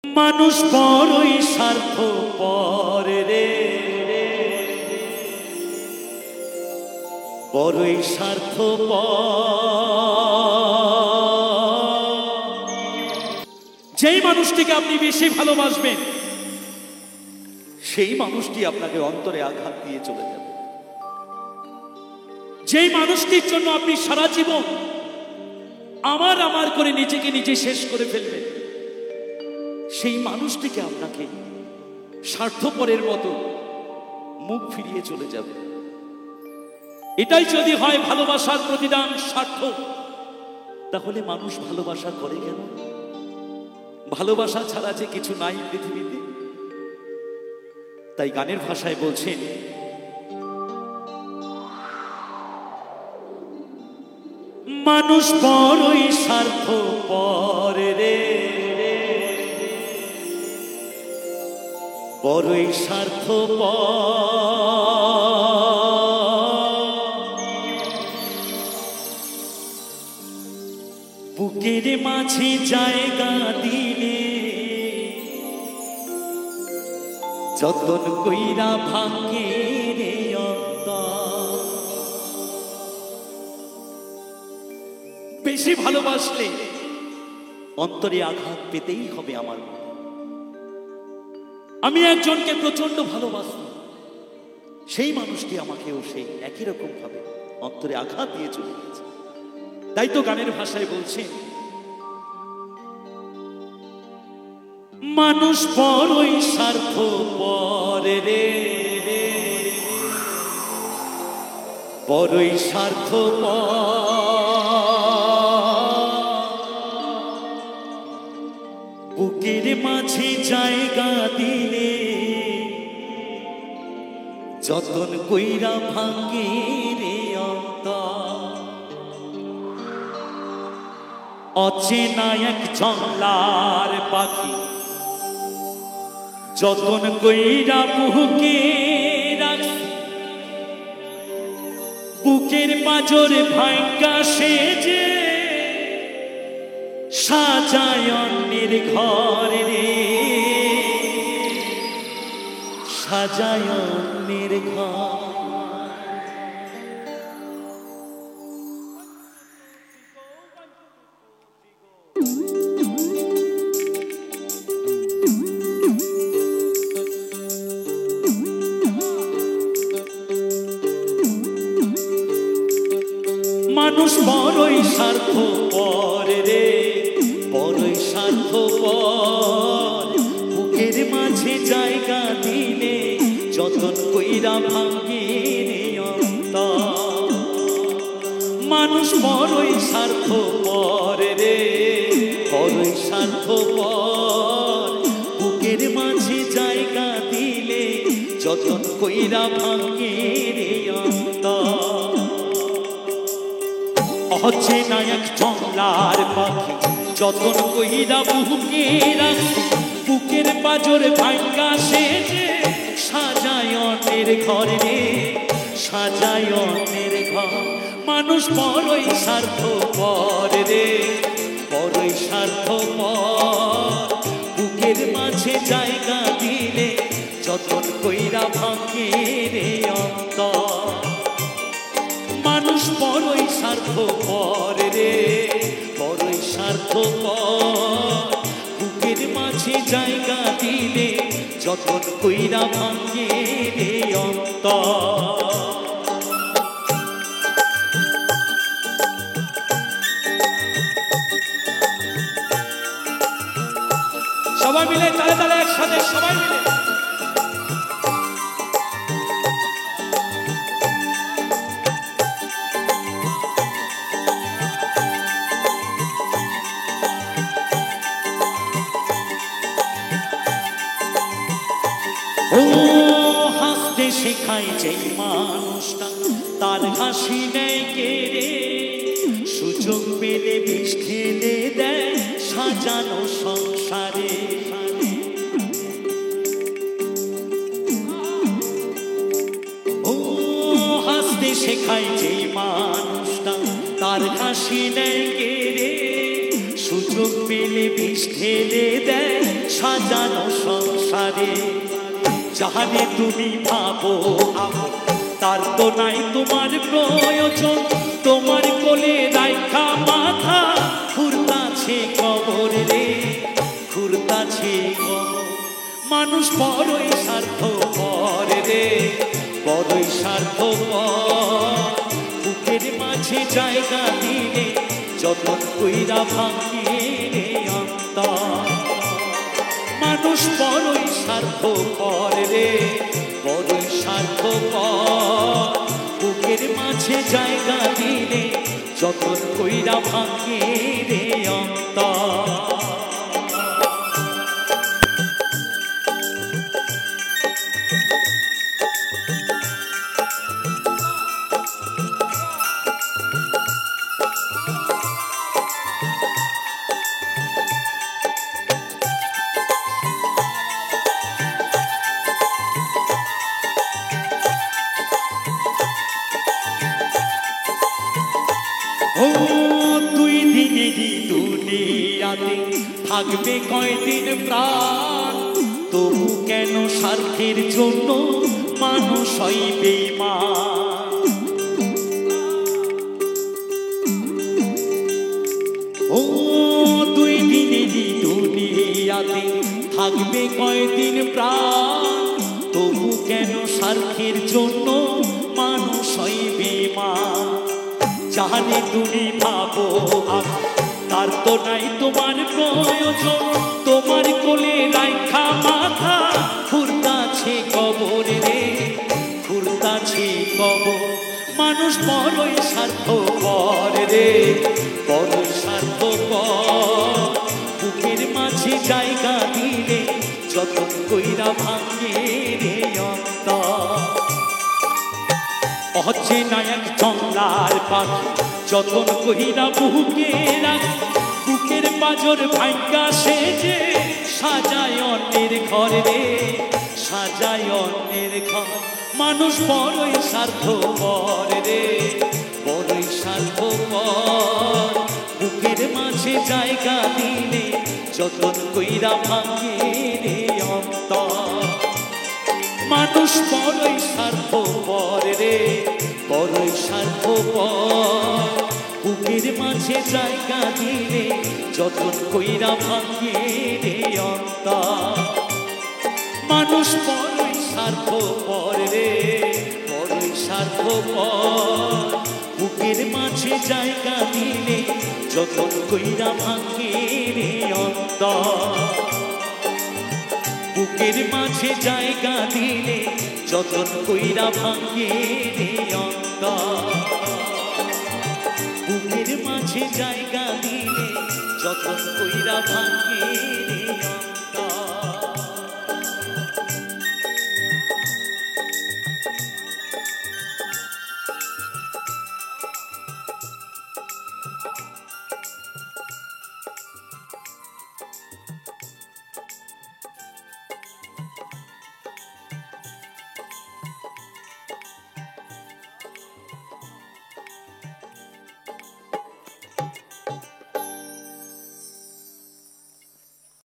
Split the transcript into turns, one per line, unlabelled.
মানুষ বড়ই স্বার্থপর রে, বড়ই স্বার্থপর। যেই মানুষটিকে আপনি বেশি ভালোবাসবেন সেই মানুষটি আপনাকে অন্তরে আঘাত দিয়ে চলে যাবে। যেই মানুষটির জন্য আপনি সারা জীবন আমার আমার করে নিজেকে নিজে শেষ করে ফেলবেন, সেই মানুষটিকে আপনাকে স্বার্থপরের মতো মুখ ফিরিয়ে চলে যাবে। এটাই যদি হয় ভালোবাসার প্রতিদান স্বার্থ, তাহলে মানুষ ভালোবাসা করে কেন? ভালোবাসা ছাড়া যে কিছু নাই পৃথিবীতে। তাই গানের ভাষায় বলছেন, মানুষ বড়ই স্বার্থপর রে, বড়ই স্বার্থপর। বুকের মাঝে জায়গা দিলে যতন কইরা ভাঙে রে অন্তর। বেশি ভালোবাসলে অন্তরে আঘাত পেতেই হবে। আমার আমি একজনকে প্রচন্ড ভালোবাসতাম, সেই মানুষটি আমাকেও সেই একই রকম ভাবে অন্তরে আঘাত দিয়ে চলে গেছে। তাই তো গানের ভাষায় বলছেন, মানুষ বড়ই স্বার্থপর রে, বড়ই স্বার্থপর। বুকের মাঝে জায়গা দিলে যতন কইরা ভাঙে রে অন্তর। অচেনা এক জংলার পাখি যতন কইরা বুকে রাখি, বুকের পাজরে ভাঙ্গা সেজে সাজায় অন্যের ঘর রে, সাজায় অন্যের ঘর। মানুষ বড়ই স্বার্থপর রে, বড়ই স্বার্থপর। বুকের মাঝে জায়গা দিলে যতন কইরা ভাঙে রে অন্তর। মানুষ বড়ই স্বার্থপর রে, বড়ই স্বার্থপর। বুকের মাঝে জায়গা দিলে যতন কইরা ভাঙে রে অন্তর। অচেনা এক জংলার পাখি যতন কইরা বুকে রাখি, বুকের পাজর ভাঙ্গা সেজে সাজায় অন্যের ঘর রে, সাজায় অন্যের ঘর। মানুষ বড়ই স্বার্থপর রে, বড়ই স্বার্থপর। বুকের মাঝে জায়গা দিলে যতন কইরা ভাঙে রে অন্তর। মানুষ বড়ই স্বার্থপর রে, বড়ই স্বার্থপর। বুকের মাঝে জায়গা দিলে যতন কইরা ভাঙে রে অন্তর। সবাই মিলে তালে তালে একসাথে সবাই মিলে। ও হাসতে শেখায় যেই মানুষটা তার হাসি নেই কেড়ে, সুযোগ পেলে বিষ ঢেলে দেয় সাজানো সংসারে। ও হাসতে শেখায় যেই মানুষটা তার হাসি নেই কেড়ে, সুযোগ পেলে বিষ ঢেলে দেয় সাজানো সংসারে। যাহারে তুমি ভাবো আপন, তার তো নাই তোমার প্রয়োজন। তোমার কোলে রাইখা মাথা ঘুরতাছে কবর রে, ঘুরতাছে কবর। মানুষ বড়ই স্বার্থপর রে, বড়ই স্বার্থপর। বুকের মাঝে জায়গা দিলে যতন কইরা ভাঙিয়ে রে অন্তর। মানুষ বড়ই স্বার্থপর রে, বড়ই স্বার্থপর। বুকের মাঝে জায়গা দিলে যতন কইরা ভাঙিয়ে রে অন্তর। ও দুই দিনেরই দুনিয়াতে থাকবে কয়দিন প্রাণ, তবু কেন স্বার্থের জন্য মানুষ হয় বেঈমান। ও দুই দিনেরই দুনিয়াতে থাকবে কয়দিন প্রাণ, তবু কেন স্বার্থের জন্য মানুষ হয় বেঈমান। যাহারে তুমি ভাবো আপন, তার তো নাই তোমার প্রয়োজন। তোমার কোলে রাইখা মাথা ঘুরতাছে কবর রে, ঘুরতাছে কবর। মানুষ বড়ই স্বার্থপর রে, বড়ই স্বার্থপর। বুকের মাঝে জায়গা দিলে যতন কইরা ভাঙে রে অন্তর। অচেনা এক জঙ্গলার পাখি যতন কইরা বুকে রাখি, বুকের পাঁজর ভাঙ্গা সেজে সাজায় অন্যের ঘর রে, সাজায় অন্যের ঘর। মানুষ বড়ই স্বার্থপর রে, বড়ই স্বার্থপর। বুকের মাঝে জায়গা দিলে যতন কইরা ভাঙে রে অন্তর। মানুষ বড়ই স্বার্থপর রে, বড়ই স্বার্থপর। বুকের মাঝে জায়গা দিলে যতন কইরা ভাঙে রে অন্তর। মানুষ বড়ই স্বার্থপর রে, বড়ই স্বার্থপর। বুকের মাঝে জায়গা দিলে যতন কইরা ভাঙে রে অন্তর। বুকের মাঝে জায়গা দিলে যতন কইরা ভাঙে রে অন্তর। বুকের মাঝে জায়গা দিলে যতন কইরা ভাঙে